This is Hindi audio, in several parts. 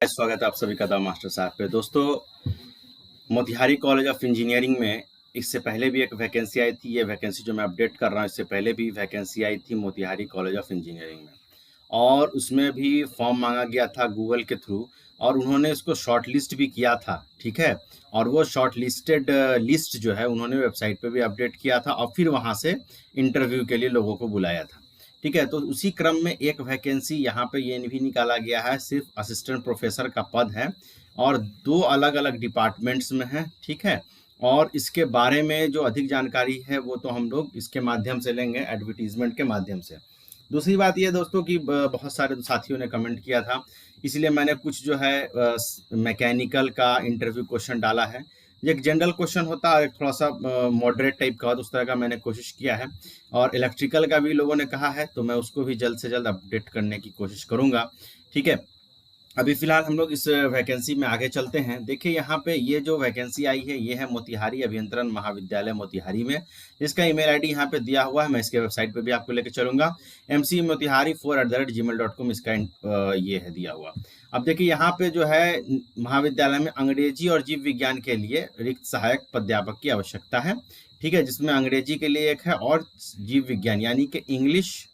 स्वागत है आप सभी का द मास्टर साहब पे। दोस्तों, मोतिहारी कॉलेज ऑफ इंजीनियरिंग में इससे पहले भी एक वैकेंसी आई थी। ये वैकेंसी जो मैं अपडेट कर रहा हूँ, इससे पहले भी वैकेंसी आई थी मोतिहारी कॉलेज ऑफ इंजीनियरिंग में, और उसमें भी फॉर्म मांगा गया था गूगल के थ्रू, और उन्होंने इसको शॉर्ट लिस्ट भी किया था। ठीक है, और वो शॉर्ट लिस्टेड लिस्ट जो है उन्होंने वेबसाइट पे भी अपडेट किया था, और फिर वहाँ से इंटरव्यू के लिए लोगों को बुलाया था। ठीक है, तो उसी क्रम में एक वैकेंसी यहाँ पे ये भी निकाला गया है, सिर्फ असिस्टेंट प्रोफेसर का पद है, और 2 अलग-अलग डिपार्टमेंट्स में है। ठीक है, और इसके बारे में जो अधिक जानकारी है वो तो हम लोग इसके माध्यम से लेंगे, एडवर्टीजमेंट के माध्यम से। दूसरी बात ये दोस्तों कि बहुत सारे साथियों ने कमेंट किया था, इसलिए मैंने कुछ जो है मैकेनिकल का इंटरव्यू क्वेश्चन डाला है। ये एक जनरल क्वेश्चन होता है, एक थोड़ा सा मॉडरेट टाइप का, उस तरह का मैंने कोशिश किया है। और इलेक्ट्रिकल का भी लोगों ने कहा है, तो मैं उसको भी जल्द से जल्द अपडेट करने की कोशिश करूंगा। ठीक है, अभी फिलहाल हम लोग इस वैकेंसी में आगे चलते हैं। देखिए यहाँ पे ये जो वैकेंसी आई है, ये है मोतिहारी अभियंत्रण महाविद्यालय मोतिहारी में। इसका ईमेल आईडी यहाँ पे दिया हुआ है, मैं इसके वेबसाइट पे भी आपको लेकर चलूंगा। mcmotihari4@gmail.com इसका ये है दिया हुआ। अब देखिए यहाँ पे जो है महाविद्यालय में अंग्रेजी और जीव विज्ञान के लिए रिक्त सहायक प्राध्यापक की आवश्यकता है। ठीक है, जिसमें अंग्रेजी के लिए एक है, और जीव विज्ञान यानी कि इंग्लिश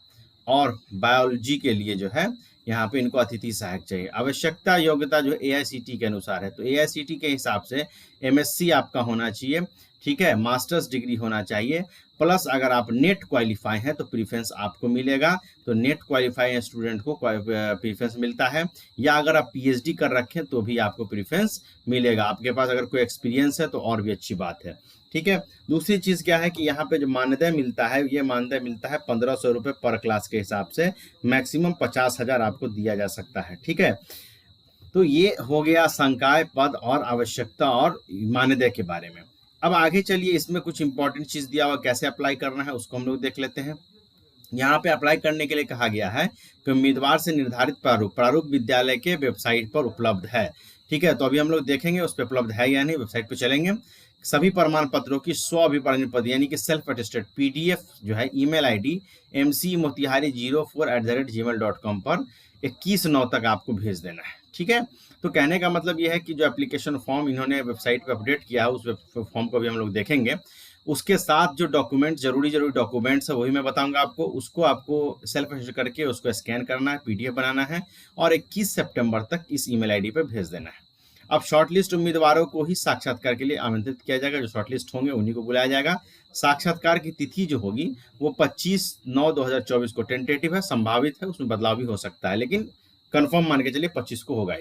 और बायोलॉजी के लिए जो है यहाँ पे इनको अतिथि सहायक चाहिए। आवश्यकता योग्यता जो एआईसीटी के अनुसार है, तो एआईसीटी के हिसाब से एमएससी आपका होना चाहिए। ठीक है, मास्टर्स डिग्री होना चाहिए, प्लस अगर आप नेट क्वालिफाई हैं तो प्रीफरेंस आपको मिलेगा। तो नेट क्वालिफाई स्टूडेंट को प्रीफरेंस मिलता है, या अगर आप पीएचडी कर रखें तो भी आपको प्रीफरेंस मिलेगा। आपके पास अगर कोई एक्सपीरियंस है तो और भी अच्छी बात है। ठीक है, दूसरी चीज क्या है कि यहाँ पे जो मानदेय मिलता है, ये मानदेय मिलता है 1500 रुपये पर क्लास के हिसाब से, मैक्सिमम 50,000 आपको दिया जा सकता है। ठीक है, तो ये हो गया संकाय, पद और आवश्यकता और मानदेय के बारे में। अब आगे चलिए, इसमें कुछ इंपॉर्टेंट चीज दिया हुआ, कैसे अप्लाई करना है उसको हम लोग देख लेते हैं। यहाँ पे अप्लाई करने के लिए कहा गया है कि उम्मीदवार से निर्धारित प्रारूप विद्यालय के वेबसाइट पर उपलब्ध है। ठीक है, तो अभी हम लोग देखेंगे उस पर उपलब्ध है या नहीं, वेबसाइट पर चलेंगे। सभी प्रमाण पत्रों की स्व अभिप्राय पद यानी कि सेल्फ अटेस्टेड पीडीएफ जो है ईमेल आईडी mcmotihari04@gmail.com पर 21/9 तक आपको भेज देना है। ठीक है, तो कहने का मतलब यह है कि जो एप्लीकेशन फॉर्म इन्होंने वेबसाइट पर अपडेट किया है, उस फॉर्म को भी हम लोग देखेंगे। उसके साथ जो डॉक्यूमेंट जरूरी डॉक्यूमेंट्स है वही मैं बताऊंगा आपको। उसको आपको सेल्फ अटेस्ट करके उसको स्कैन करना है, पीडीएफ बनाना है, और 21 सितंबर तक इस ईमेल आईडी पर भेज देना है। अब शॉर्टलिस्ट उम्मीदवारों को ही साक्षात्कार के लिए आमंत्रित किया जाएगा। जो शॉर्टलिस्ट होंगे उन्हीं को बुलाया जाएगा। साक्षात्कार की तिथि जो होगी वो 25/9/2024 को टेंटेटिव है, संभावित है, उसमें बदलाव भी हो सकता है, लेकिन कंफर्म मान के चलिए 25 को होगा।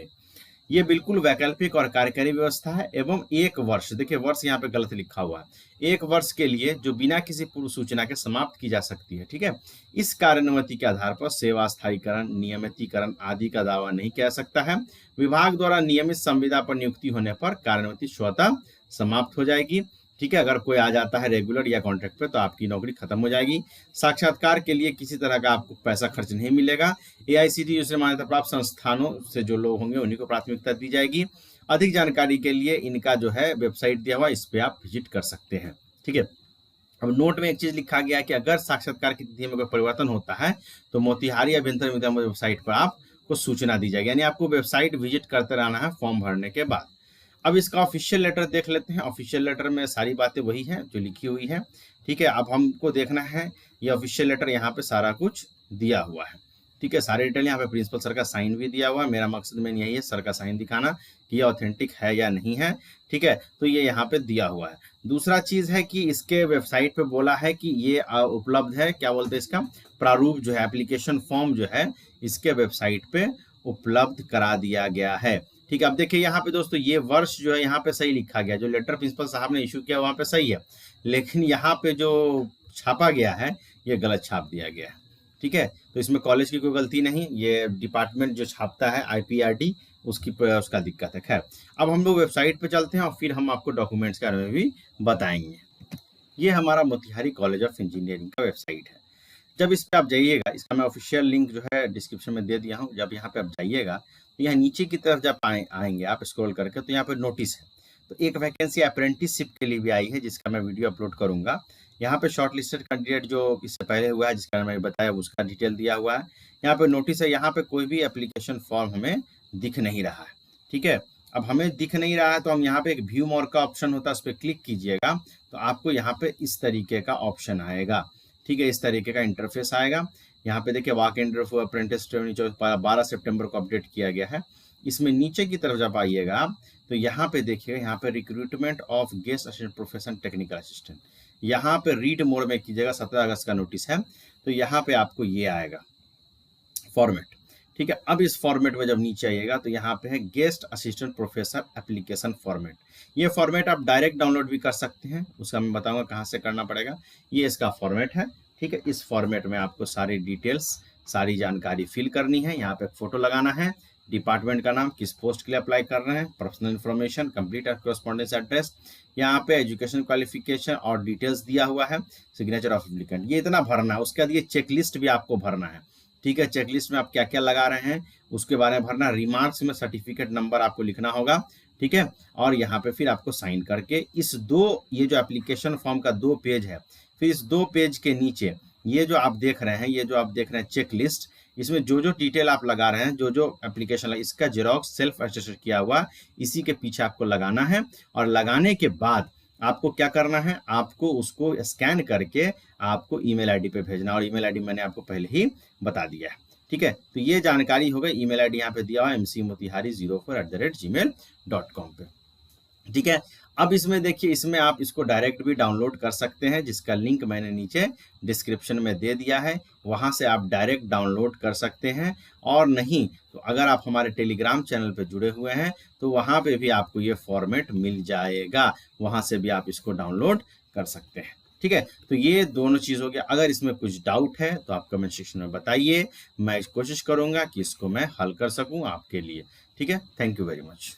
ये बिल्कुल वैकल्पिक और कार्यकारी व्यवस्था है। एवं 1 वर्ष, देखिए वर्ष यहाँ पे गलत लिखा हुआ है, 1 वर्ष के लिए जो बिना किसी पूर्व सूचना के समाप्त की जा सकती है। ठीक है, इस कार्यान्वति के आधार पर सेवा स्थायीकरण, नियमितीकरण आदि का दावा नहीं किया सकता है। विभाग द्वारा नियमित संविदा पर नियुक्ति होने पर कार्यान्वति स्वतः समाप्त हो जाएगी। ठीक है, अगर कोई आ जाता है रेगुलर या कॉन्ट्रैक्ट पे तो आपकी नौकरी खत्म हो जाएगी। साक्षात्कार के लिए किसी तरह का आपको पैसा खर्च नहीं मिलेगा। एआईसीटी जैसे मान्यता प्राप्त संस्थानों से जो लोग होंगे उन्हीं को प्राथमिकता दी जाएगी। अधिक जानकारी के लिए इनका जो है वेबसाइट दिया हुआ, इस पे आप विजिट कर सकते हैं। ठीक है, अब नोट में एक चीज लिखा गया है कि अगर साक्षात्कार की तिथि में कोई परिवर्तन होता है तो मोतिहारी अभियंत्रण विद्यालय वेबसाइट पर आपको सूचना दी जाएगी, यानी आपको वेबसाइट विजिट करते रहना है फॉर्म भरने के बाद। अब इसका ऑफिशियल लेटर देख लेते हैं। ऑफिशियल लेटर में सारी बातें वही हैं जो लिखी हुई है। ठीक है, अब हमको देखना है ये ऑफिशियल लेटर, यहाँ पे सारा कुछ दिया हुआ है। ठीक है, सारे डिटेल यहाँ पे प्रिंसिपल सर का साइन भी दिया हुआ है। मेरा मकसद में यही है सर का साइन दिखाना कि ये ऑथेंटिक है या नहीं है। ठीक है, तो ये यहाँ पे दिया हुआ है। दूसरा चीज है कि इसके वेबसाइट पे बोला है कि ये उपलब्ध है, क्या बोलते हैं इसका प्रारूप जो है, एप्लीकेशन फॉर्म जो है इसके वेबसाइट पे उपलब्ध करा दिया गया है। ठीक है, अब देखिए यहाँ पे दोस्तों ये वर्ष जो है यहाँ पे सही लिखा गया, जो लेटर प्रिंसिपल साहब ने इशू किया वहाँ पे सही है, लेकिन यहाँ पे जो छापा गया है ये गलत छाप दिया गया है। ठीक है, तो इसमें कॉलेज की कोई गलती नहीं, ये डिपार्टमेंट जो छापता है आईपीआरडी उसका दिक्कत है। खैर, अब हम लोग वेबसाइट पे चलते हैं और फिर हम आपको डॉक्यूमेंट्स के बारे में भी बताएंगे। ये हमारा मोतिहारी कॉलेज ऑफ इंजीनियरिंग का वेबसाइट है। जब इस पे आप जाइएगा, इसका मैं ऑफिशियल लिंक जो है डिस्क्रिप्शन में दे दिया हूँ। जब यहाँ पे आप जाइएगा तो यहाँ नीचे की तरफ जब आएंगे आप स्क्रॉल करके, तो यहाँ पे नोटिस है। तो एक वैकेंसी अप्रेंटिसशिप के लिए भी आई है, जिसका मैं वीडियो अपलोड करूंगा। यहाँ पे शॉर्ट लिस्टेड कैंडिडेट जो इससे पहले हुआ है, जिसका मैंने बताया, उसका डिटेल दिया हुआ है। यहाँ पे नोटिस है, यहाँ पे कोई भी एप्लीकेशन फॉर्म हमें दिख नहीं रहा है। ठीक है, अब हमें दिख नहीं रहा है तो हम यहाँ पे एक व्यू मोर का ऑप्शन होता है, उस पर क्लिक कीजिएगा तो आपको यहाँ पे इस तरीके का ऑप्शन आएगा। ठीक है, इस तरीके का इंटरफेस आएगा। यहाँ पे देखिए वाक इंटरव्यू अप्रेंटिस 12 सितंबर को अपडेट किया गया है। इसमें नीचे की तरफ जब आइएगा आप तो यहाँ पे देखिएगा, यहाँ पे recruitment of guest assistant profession technical assistant, यहाँ पे रीड मोड में कीजिएगा। 17 अगस्त का नोटिस है, तो यहाँ पे आपको ये आएगा फॉर्मेट। ठीक है, अब इस फॉर्मेट में जब नीचे आइएगा तो यहाँ पे है guest assistant professor application format. ये फॉर्मेट आप डायरेक्ट डाउनलोड भी कर सकते हैं, उसका मैं बताऊंगा कहाँ से करना पड़ेगा। ये इसका फॉर्मेट है। ठीक है, इस फॉर्मेट में आपको सारी डिटेल्स, सारी जानकारी फिल करनी है। यहाँ पे फोटो लगाना है, डिपार्टमेंट का नाम, किस पोस्ट के लिए अप्लाई कर रहे हैं, personal information, complete correspondence address, यहाँ पे एजुकेशन क्वालिफिकेशन और डिटेल्स दिया हुआ है, सिग्नेचर ऑफ एप्लीकेंट, ये इतना भरना है। उसके बाद ये चेकलिस्ट भी आपको भरना है। ठीक है, चेकलिस्ट में आप क्या क्या लगा रहे हैं उसके बारे में भरना। रिमार्क्स में सर्टिफिकेट नंबर आपको लिखना होगा। ठीक है, और यहाँ पे फिर आपको साइन करके इस ये जो एप्लीकेशन फॉर्म का 2 पेज है, फिर इस 2 पेज के नीचे ये जो आप देख रहे हैं, चेक लिस्ट, इसमें जो डिटेल आप लगा रहे हैं, जो एप्लीकेशन इसका जेरॉक्स सेल्फ अटेस्टेड किया हुआ इसी के पीछे आपको लगाना है। और लगाने के बाद आपको क्या करना है, आपको उसको स्कैन करके आपको ईमेल आईडी पे भेजना, और ईमेल आईडी मैंने आपको पहले ही बता दिया है। ठीक है, तो ये जानकारी हो गई। ईमेल आईडी यहाँ पे दिया हुआ है mcmotihari04@gmail.com पे। ठीक है, अब इसमें देखिए, इसमें आप इसको डायरेक्ट भी डाउनलोड कर सकते हैं, जिसका लिंक मैंने नीचे डिस्क्रिप्शन में दे दिया है, वहां से आप डायरेक्ट डाउनलोड कर सकते हैं। और नहीं तो अगर आप हमारे टेलीग्राम चैनल पे जुड़े हुए हैं तो वहां पे भी आपको ये फॉर्मेट मिल जाएगा, वहां से भी आप इसको डाउनलोड कर सकते हैं। ठीक है, तो ये दोनों चीज हो गया। अगर इसमें कुछ डाउट है तो आप कमेंट सेक्शन में बताइए, मैं कोशिश करूंगा कि इसको मैं हल कर सकूं आपके लिए। ठीक है, थैंक यू वेरी मच।